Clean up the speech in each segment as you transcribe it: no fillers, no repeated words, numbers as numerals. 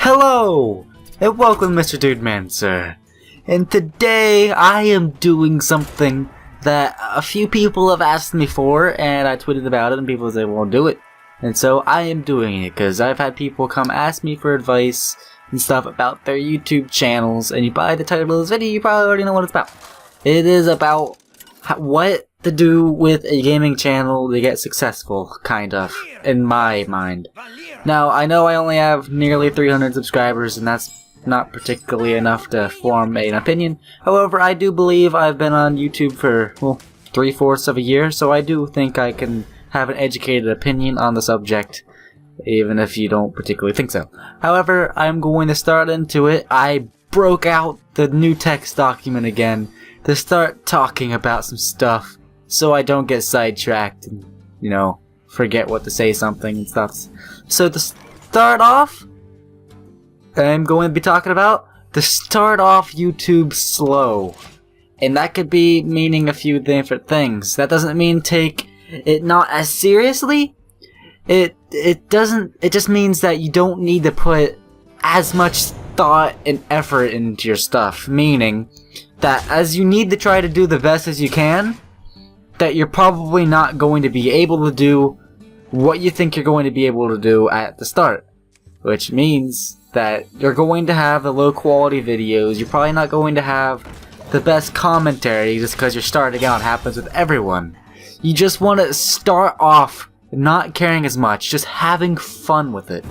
Hello, and welcome MrDudeManSir. And today I am doing something that a few people have asked me for, and I tweeted about it and people say, well, do it. And so I am doing it, because I've had people come ask me for advice and stuff about their YouTube channels, and by the title of this video you probably already know what it's about. It is about what to do with a gaming channel to get successful, kind of, in my mind. Now, I know I only have nearly 300 subscribers, and that's not particularly enough to form an opinion. However, I do believe I've been on YouTube for, well, 3/4 of a year, so I do think I can have an educated opinion on the subject, even if you don't particularly think so. However, I'm going to start into it. I broke out the new text document again to start talking about some stuff so I don't get sidetracked and, you know, forget what to say something and stuff. So to start off, I'm going to be talking about to start off YouTube slow. And that could be meaning a few different things. That doesn't mean take it not as seriously. It just means that you don't need to put as much thought and effort into your stuff. Meaning that as you need to try to do the best as you can, that you're probably not going to be able to do what you think you're going to be able to do at the start. Which means that you're going to have the low quality videos, you're probably not going to have the best commentary just because you're starting out. It happens with everyone. You just want to start off not caring as much, just having fun with it.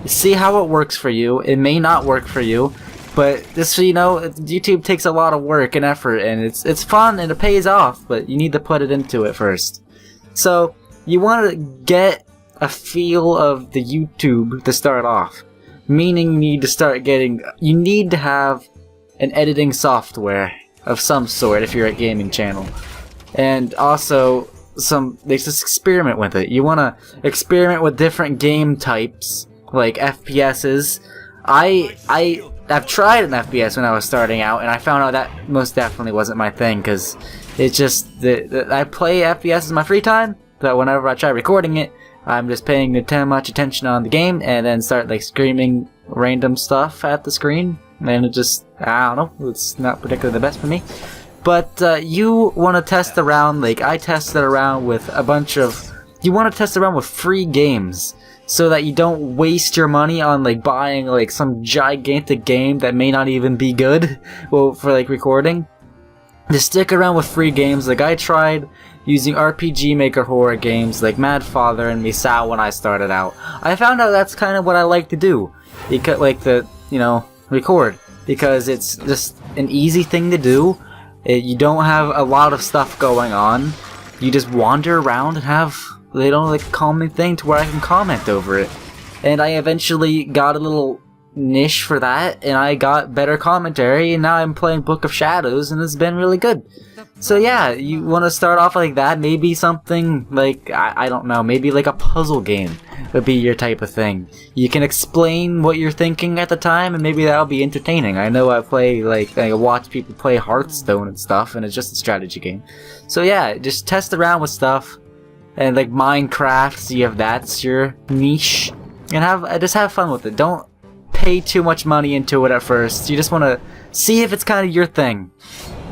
See how it works for you. It may not work for you, but just so you know, YouTube takes a lot of work and effort, and it's fun and it pays off, but you need to put it into it first. So you want to get a feel of the YouTube to start off, meaning you need to have an editing software of some sort if you're a gaming channel, and also they just experiment with it. You want to experiment with different game types like FPSs. I've tried an FPS when I was starting out, and I found out that most definitely wasn't my thing, because it's just I play FPS in my free time, but whenever I try recording it, I'm just paying too much attention on the game and then start like screaming random stuff at the screen, and it just, I don't know, it's not particularly the best for me. But you want to test around, like I tested around with you want to test around with free games, so that you don't waste your money on like buying like some gigantic game that may not even be good, well, for like recording. Just stick around with free games. Like I tried using RPG Maker horror games like Mad Father and Misao when I started out. I found out that's kind of what I like to do. You could like record, because it's just an easy thing to do. You don't have a lot of stuff going on. You just wander around and have like a calming thing to where I can comment over it. And I eventually got a little niche for that, and I got better commentary, and now I'm playing Book of Shadows, and it's been really good. So yeah, you want to start off like that. Maybe something like, I don't know, maybe like a puzzle game would be your type of thing. You can explain what you're thinking at the time, and maybe that'll be entertaining. I know I watch people play Hearthstone and stuff, and it's just a strategy game. So yeah, just test around with stuff, and like Minecraft, see if that's your niche, and just have fun with it. Don't pay too much money into it at first. You just want to see if it's kind of your thing.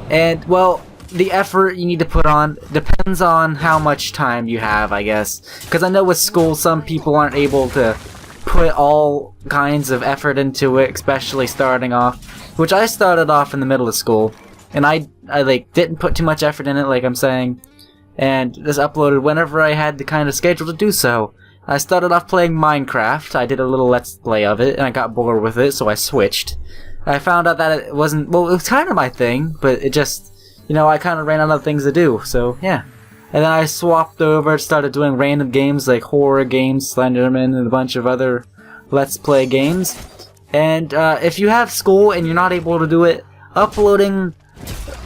And well, the effort you need to put on depends on how much time you have, I guess. Because I know with school, some people aren't able to put all kinds of effort into it, especially starting off. Which I started off in the middle of school, and I like didn't put too much effort in it, like I'm saying, and just uploaded whenever I had the kind of schedule to do so. I started off playing Minecraft. I did a little let's play of it, and I got bored with it, so I switched. I found out that it wasn't, well, it was kind of my thing, but it just, I kind of ran out of things to do, so yeah. And then I swapped over, started doing random games like horror games, Slenderman, and a bunch of other let's play games. And if you have school and you're not able to do it, uploading,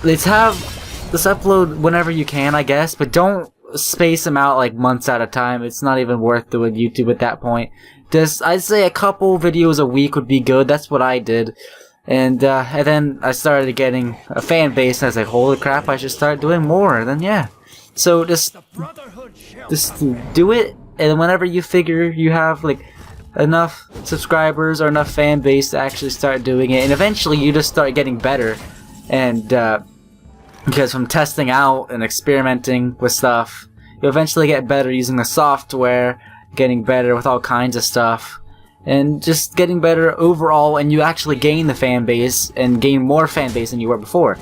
just upload whenever you can, I guess, but don't space them out like months at a time. It's not even worth doing YouTube at that point. I'd say a couple videos a week would be good. That's what I did. And then I started getting a fan base, and I was like, holy crap, I should start doing more. And then yeah, so just do it, and whenever you figure you have like enough subscribers or enough fan base to actually start doing it, and eventually you just start getting better. And because from testing out and experimenting with stuff, you eventually get better using the software, getting better with all kinds of stuff, and just getting better overall, and you actually gain the fan base and gain more fan base than you were before.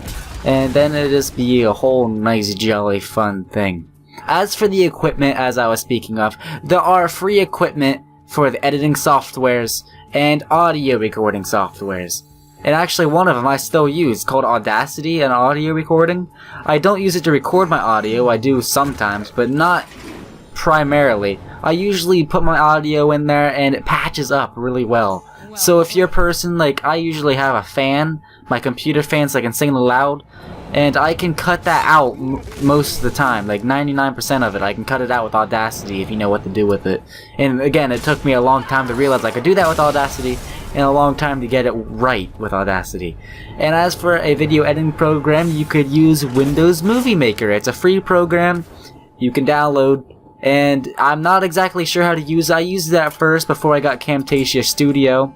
And then it'll just be a whole nice, jolly, fun thing. As for the equipment, as I was speaking of, there are free equipment for the editing softwares and audio recording softwares. And actually one of them I still use, called Audacity, and audio recording. I don't use it to record my audio, I do sometimes, but not primarily. I usually put my audio in there and it patches up really well. So if you're a person, like, I usually have a fan, my computer fan, so I can sing loud, and I can cut that out most of the time, like 99% of it. I can cut it out with Audacity if you know what to do with it. And again, it took me a long time to realize I could do that with Audacity, and a long time to get it right with Audacity. And as for a video editing program, you could use Windows Movie Maker. It's a free program you can download, and I'm not exactly sure how to use it. I used that first before I got Camtasia Studio,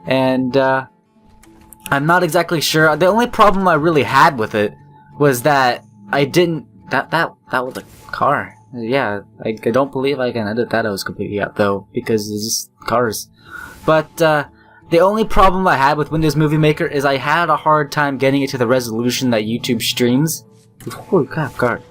and I'm not exactly sure. The only problem I really had with it was that I didn't... That was a car. Yeah, I don't believe I can edit that. I was completely out, though, because it's just cars. But, the only problem I had with Windows Movie Maker is I had a hard time getting it to the resolution that YouTube streams. Holy crap, God.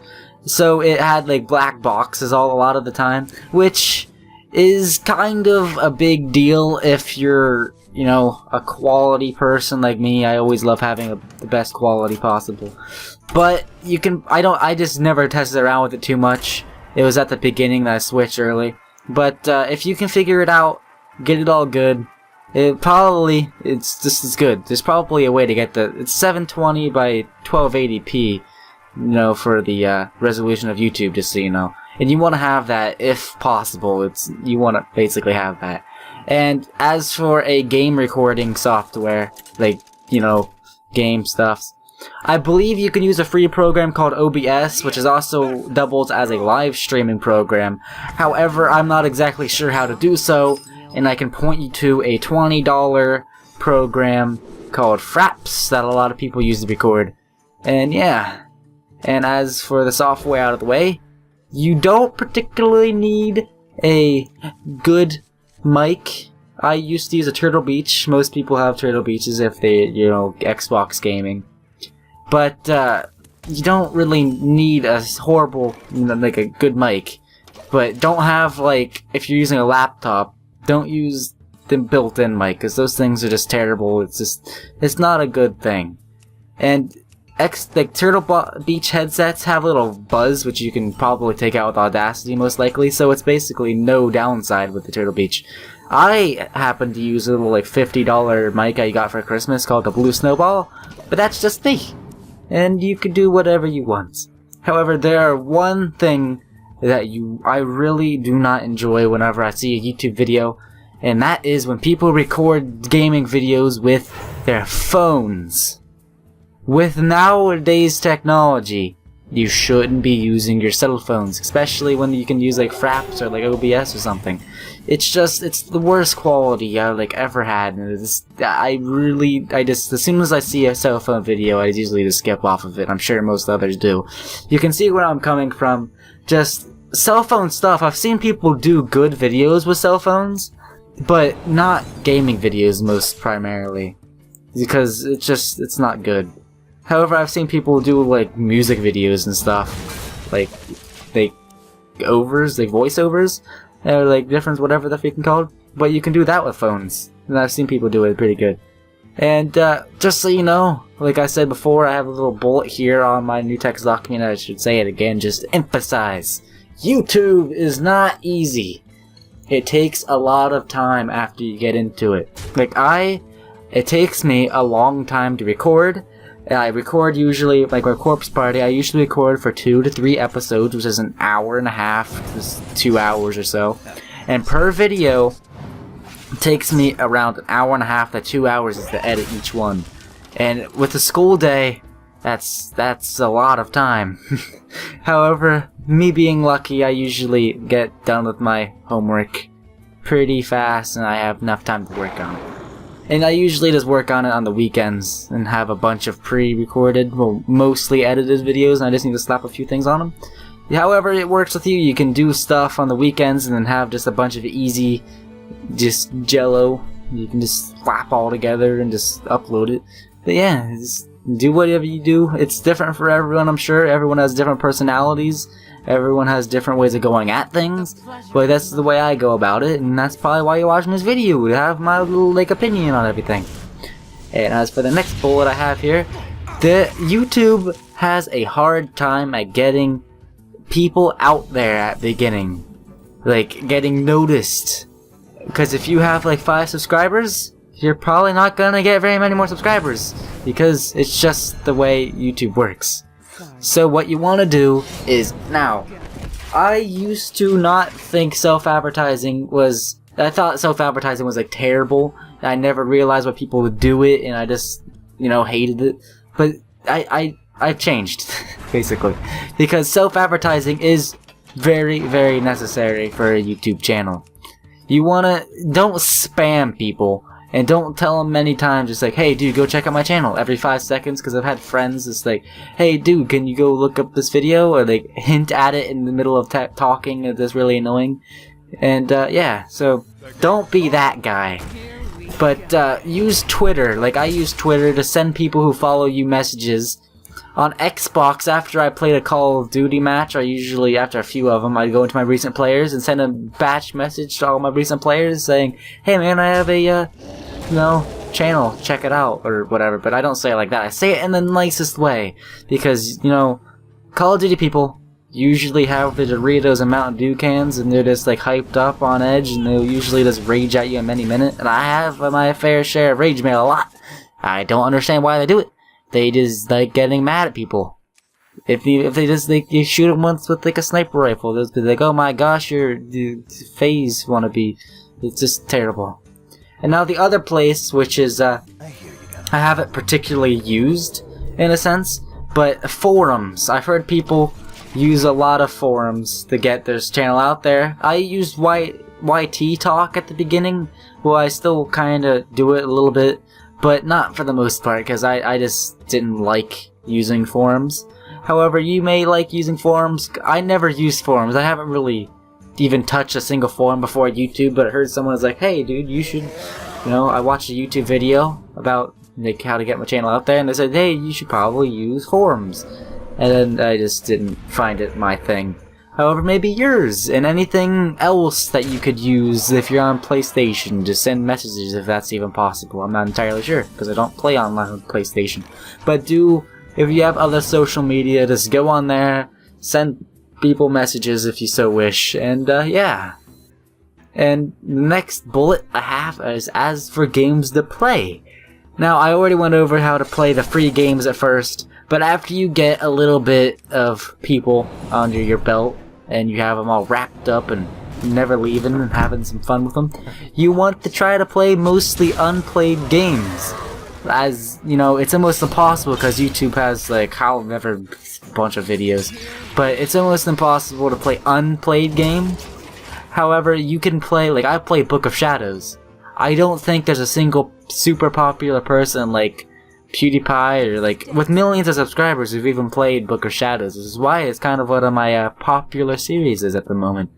So it had, like, black boxes a lot of the time, which is kind of a big deal if you're, you know, a quality person like me. I always love having the best quality possible. But you can, I just never tested around with it too much. It was at the beginning that I switched early. But if you can figure it out, get it all good, it's just as good. There's probably a way to get it's 720 by 1280p, you know, for the resolution of YouTube, just so you know. And you want to have that if possible. You want to basically have that. And as for a game recording software, like, you know, game stuffs, I believe you can use a free program called OBS, which is also doubles as a live streaming program. However, I'm not exactly sure how to do so, and I can point you to a $20 program called Fraps that a lot of people use to record. And yeah. And as for the software out of the way, you don't particularly need a good mic. I used to use a Turtle Beach. Most people have Turtle Beaches if they, you know, Xbox gaming. But you don't really need a horrible, you know, like a good mic. But don't have, like, if you're using a laptop, don't use the built-in mic, because those things are just terrible. It's not a good thing. And like Turtle Beach headsets have a little buzz, which you can probably take out with Audacity most likely, so it's basically no downside with the Turtle Beach. I happen to use a little like $50 mic I got for Christmas called the Blue Snowball, but that's just me. And you can do whatever you want. However, there are one thing that I really do not enjoy whenever I see a YouTube video, and that is when people record gaming videos with their phones. With nowadays technology, you shouldn't be using your cell phones, especially when you can use like Fraps or like OBS or something. It's the worst quality I like ever had, and as soon as I see a cell phone video, I usually just skip off of it. I'm sure most others do. You can see where I'm coming from. Just cell phone stuff. I've seen people do good videos with cell phones, but not gaming videos most primarily, because it's not good. However, I've seen people do like music videos and stuff, like voiceovers, or like different whatever the freaking called. But you can do that with phones, and I've seen people do it pretty good. And just so you know, like I said before, I have a little bullet here on my new text document. I should say it again, just to emphasize: YouTube is not easy. It takes a lot of time after you get into it. It takes me a long time to record. I record usually, like my corpse party, I usually record for 2 to 3 episodes, which is an hour and a half, just 2 hours or so. And per video, it takes me around an hour and a half to 2 hours to edit each one. And with a school day, that's a lot of time. However, me being lucky, I usually get done with my homework pretty fast and I have enough time to work on it. And I usually just work on it on the weekends and have a bunch of pre-recorded, well, mostly edited videos, and I just need to slap a few things on them. However it works with you, you can do stuff on the weekends and then have just a bunch of easy, just jello. You can just slap all together and just upload it. But yeah, just do whatever you do. It's different for everyone, I'm sure. Everyone has different personalities. Everyone has different ways of going at things, but that's the way I go about it, and that's probably why you're watching this video, to have my little, like, opinion on everything. And as for the next bullet I have here, the YouTube has a hard time at getting people out there at the beginning, like, getting noticed. Because if you have, like, 5 subscribers, you're probably not gonna get very many more subscribers, because it's just the way YouTube works. So what you want to do is, now, I used to not think self-advertising was, I thought self-advertising was like terrible, and I never realized why people would do it, and I just, you know, hated it. But I've changed, basically, because self-advertising is very, very necessary for a YouTube channel. You wanna, don't spam people. And don't tell them many times, just like, hey dude, go check out my channel every 5 seconds, because I've had friends just like, hey dude, can you go look up this video, or like hint at it in the middle of talking, that's really annoying. And yeah, so don't be that guy. But use Twitter. Like, I use Twitter to send people who follow you messages. On Xbox, after I played a Call of Duty match, or usually after a few of them, I'd go into my recent players and send a batch message to all my recent players saying, hey man, I have a, you know, channel, check it out, or whatever. But I don't say it like that. I say it in the nicest way, because, you know, Call of Duty people usually have the Doritos and Mountain Dew cans, and they're just like hyped up on edge, and they'll usually just rage at you in any minute. And I have my fair share of rage mail a lot. I don't understand why they do it. They just like getting mad at people. If they just like, you shoot them once with like a sniper rifle, they'll be like, oh my gosh, you're phase wannabe. It's just terrible. And now the other place, which is I haven't particularly used in a sense, but forums. I've heard people use a lot of forums to get their channel out there. I used YT Talk at the beginning. Well, I still kind of do it a little bit, but not for the most part, because I just didn't like using forums. However, you may like using forums. I never used forums. I haven't really even touched a single forum before YouTube, but I heard someone was like, hey dude, you should, you know, I watched a YouTube video about like how to get my channel out there, and they said, hey, you should probably use forums. And then I just didn't find it my thing. However, maybe yours, and anything else that you could use if you're on PlayStation, just send messages if that's even possible. I'm not entirely sure, because I don't play online on PlayStation. But if you have other social media, just go on there, send people messages if you so wish, and yeah. And the next bullet I have is as for games to play. Now, I already went over how to play the free games at first, but after you get a little bit of people under your belt, and you have them all wrapped up and never leaving and having some fun with them, you want to try to play mostly unplayed games. As, you know, it's almost impossible because YouTube has, like, however a bunch of videos, but it's almost impossible to play unplayed games. However, you can play, like, I play Book of Shadows. I don't think there's a single super popular person like PewDiePie or like with millions of subscribers who've even played Book of Shadows. This is why it's kind of one of my popular series at the moment.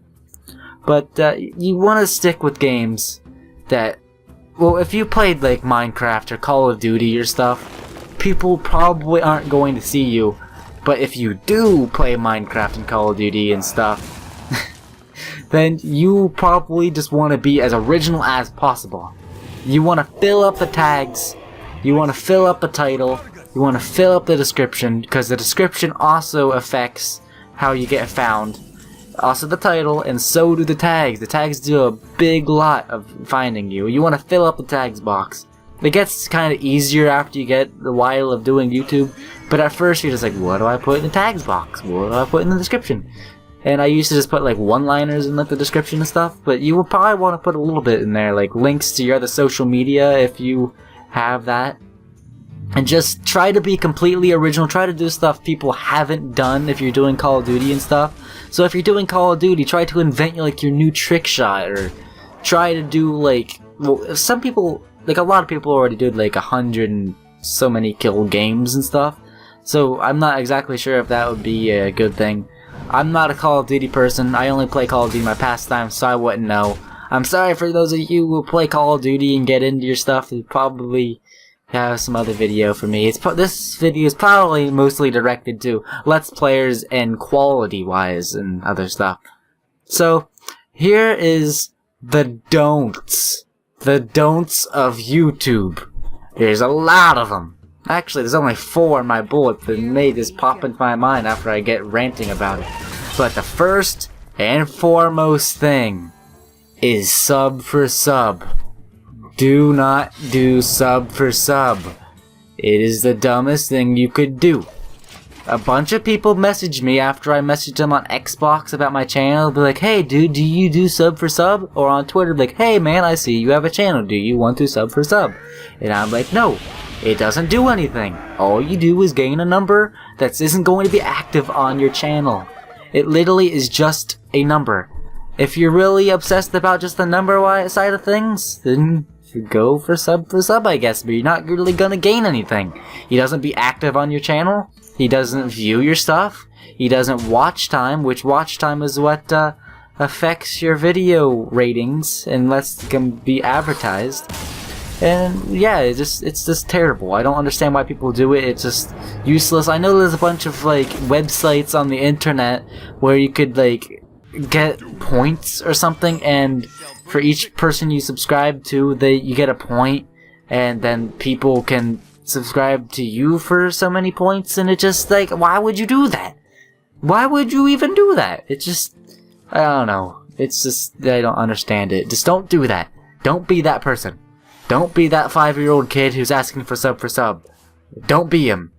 But you want to stick with games that, well, if you played like Minecraft or Call of Duty or stuff, people probably aren't going to see you. But if you do play Minecraft and Call of Duty and stuff, then you probably just want to be as original as possible. You want to fill up the tags, you want to fill up the title, you want to fill up the description, because the description also affects how you get found. Also the title, and so do the tags. The tags do a big lot of finding you. You want to fill up the tags box. It gets kind of easier after you get the while of doing YouTube, but at first you're just like, what do I put in the tags box? What do I put in the description? And I used to just put like one-liners in like the description and stuff, but you will probably want to put a little bit in there, like links to your other social media if you have that. And just try to be completely original. Try to do stuff people haven't done if you're doing Call of Duty and stuff. So if you're doing Call of Duty, try to invent like your new trick shot, or try to do like, well, some people, like a lot of people already did like 100 and so many kill games and stuff. So I'm not exactly sure if that would be a good thing. I'm not a Call of Duty person. I only play Call of Duty in my pastime, so I wouldn't know. I'm sorry for those of you who play Call of Duty and get into your stuff. You probably have some other video for me. This video is probably mostly directed to Let's Players and quality-wise and other stuff. So, here is the don'ts. The don'ts of YouTube. There's a lot of them. Actually, there's only 4 in my bullet that may just pop into my mind after I get ranting about it. But the first and foremost thing is sub for sub. Do not do sub for sub. It is the dumbest thing you could do. A bunch of people messaged me after I messaged them on Xbox about my channel. Be like, hey dude, do you do sub for sub? Or on Twitter, be like, hey man, I see you have a channel. Do you want to sub for sub? And I'm like, no. It doesn't do anything. All you do is gain a number that isn't going to be active on your channel. It literally is just a number. If you're really obsessed about just the number side of things, then you go for sub, I guess, but you're not really gonna gain anything. He doesn't be active on your channel. He doesn't view your stuff. He doesn't watch time, which watch time is what affects your video ratings and lets them be advertised. And yeah, it's just terrible. I don't understand why people do it. It's just useless. I know there's a bunch of like websites on the internet where you could like get points or something, and for each person you subscribe to, you get a point, and then people can subscribe to you for so many points. And it just like, why would you do that? Why would you even do that? It just, I don't know. It's just, I don't understand it. Just don't do that. Don't be that person. Don't be that 5-year-old kid who's asking for sub. Don't be him.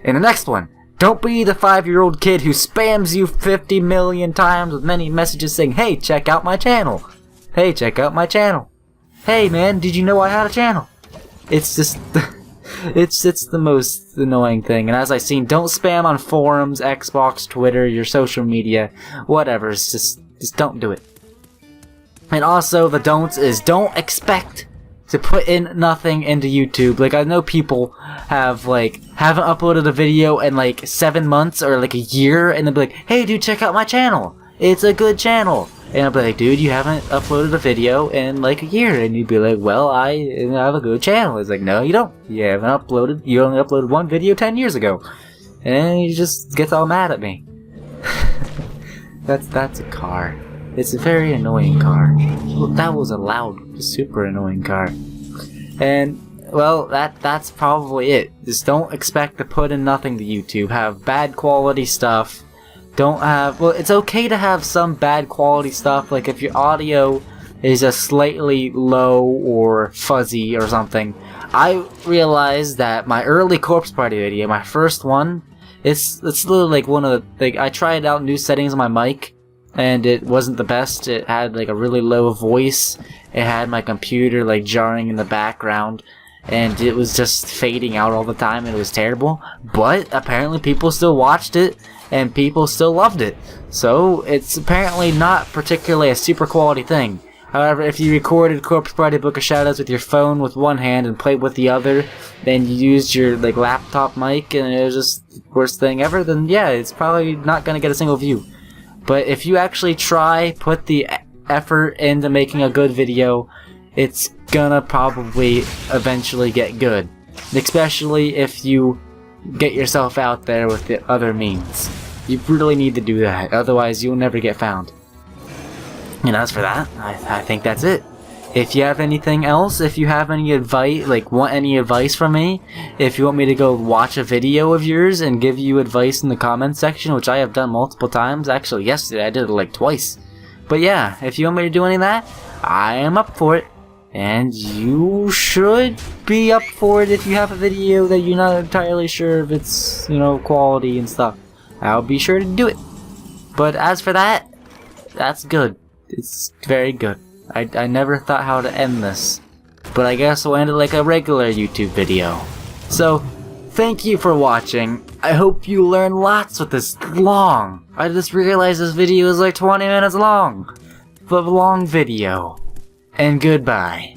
And the next one. Don't be the 5-year-old kid who spams you 50 million times with many messages saying, hey, check out my channel. Hey, check out my channel. Hey, man, did you know I had a channel? It's just, it's the most annoying thing. And as I've seen, don't spam on forums, Xbox, Twitter, your social media, whatever. It's just don't do it. And also, the don'ts is don't expect to put in nothing into YouTube. Like, I know people haven't uploaded a video in like 7 months or like a year, and they'll be like, hey dude, check out my channel. It's a good channel. And I'll be like, dude, you haven't uploaded a video in like a year. And you'd be like, well, I have a good channel. It's like, no, you don't. You only uploaded one video 10 years ago. And he just gets all mad at me. That's a car. It's a very annoying car. Well, that was a loud, super annoying car. And, well, that's probably it. Just don't expect to put in nothing to YouTube. Have bad quality stuff. Well, it's okay to have some bad quality stuff, like if your audio is just slightly low or fuzzy or something. I realized that my early Corpse Party video, my first one, it's literally like one of the, I tried out new settings on my mic, and it wasn't the best. It had like a really low voice. It had my computer like jarring in the background, and it was just fading out all the time, and it was terrible. But apparently people still watched it, and people still loved it. So it's apparently not particularly a super quality thing. However, if you recorded Corpse Party Book of Shadows with your phone with one hand and played with the other, then you used your like laptop mic, and it was just the worst thing ever, then yeah, it's probably not gonna get a single view. But if you actually put the effort into making a good video, it's gonna probably eventually get good. Especially if you get yourself out there with the other means. You really need to do that, otherwise you'll never get found. And as for that, I think that's it. If you have anything else, if you have any advice, want any advice from me, if you want me to go watch a video of yours and give you advice in the comments section, which I have done multiple times, actually yesterday I did it like twice. But yeah, if you want me to do any of that, I am up for it. And you should be up for it if you have a video that you're not entirely sure if it's, quality and stuff. I'll be sure to do it. But as for that, that's good. It's very good. I never thought how to end this, but I guess we'll end it like a regular YouTube video. So, thank you for watching. I hope you learned lots with this long. I just realized this video is like 20 minutes long. But long video. and goodbye.